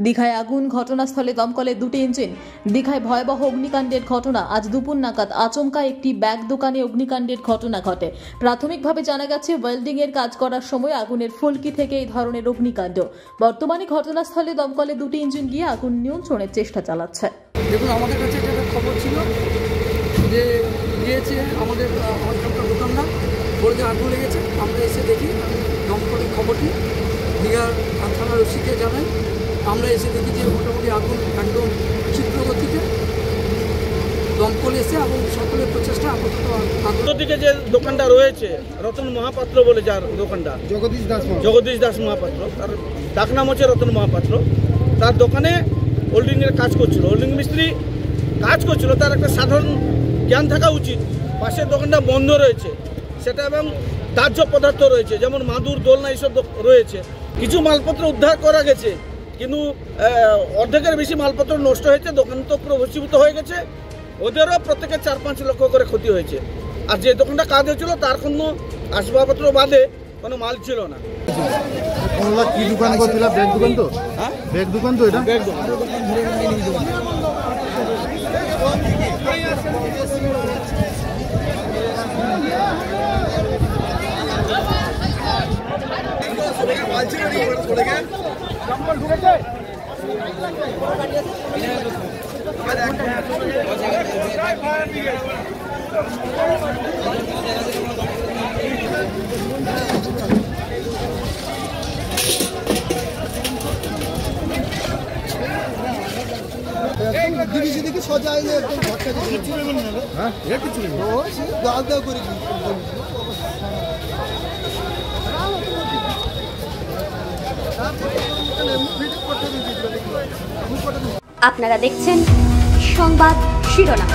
দীঘায় আগুন, ঘটনাস্থলে দমকলের দুটি ইঞ্জিন। দীঘায় ভয়াবহ অগ্নিকাণ্ডের ঘটনা। আজ দুপুর নাগাদ আচমকা একটি ব্যাগ দোকানে অগ্নিকাণ্ডের ঘটনা ঘটে। প্রাথমিকভাবে জানা গেছে, ওয়েল্ডিং এর কাজ করার সময় আগুনের ফুলকি থেকে এই ধরনের অগ্নিকাণ্ড। বর্তমানে ঘটনাস্থলে দমকলের দুটি ইঞ্জিন গিয়ে আগুন নিয়ন্ত্রণের চেষ্টা চালাচ্ছে। দেখুন, আমাদের কাছে একটা খবর ছিল যে গিয়েছে আমাদের দোকানদার বলে আগুন লেগেছে। আমরা এসে দেখি দমকলের খবরটি দীঘার থানার ওসিকে জানাই। আমরা এসে দেখি যে মোটামুটি আগুন একদম ক্ষিপ্রগতিতে দমকল এসে এবং সকলের প্রচেষ্টা আপাতত দিকে যে দোকানটা রয়েছে রতন মহাপাত্র বলে, যার দোকানটা জগদীশ দাস মহাপাত্র, তার ডাক নাম হচ্ছে রতন মহাপাত্র। তার দোকানে হোল্ডিংয়ের কাজ করছিল, হোল্ডিং মিস্ত্রি কাজ করছিল। তার একটা সাধারণ জ্ঞান থাকা উচিত। পাশের দোকানটা বন্ধ রয়েছে, সেটা এবং দাহ্য পদার্থ রয়েছে, যেমন মাদুর, দোলনা এইসব রয়েছে। কিছু মালপত্র উদ্ধার করা গেছে, কিন্তু অর্ধেকের বেশি মালপত্র নষ্ট হয়েছে। দোকান তো পুরো ভস্মীভূত হয়ে গেছে। ওদেরও প্রত্যেকের 4-5 লক্ষ করে ক্ষতি হয়েছে। আর যে দোকানটা কাজ হয়েছিল তার কোনো আসবাবপত্র বাদে কোনো মাল ছিল না। কি দোকান করছিল? ব্যাগ দোকান তো? হ্যাঁ, ব্যাগ দোকান তো। এটা ব্যাগ দোকান। দেখি সজা এলে একদম ঘরটা কিছু নেবেন না। হ্যাঁ, কিছু নেবেন ও দাও দাও করে দিই। আপনারা দেখছেন সংবাদ শিরোনাম।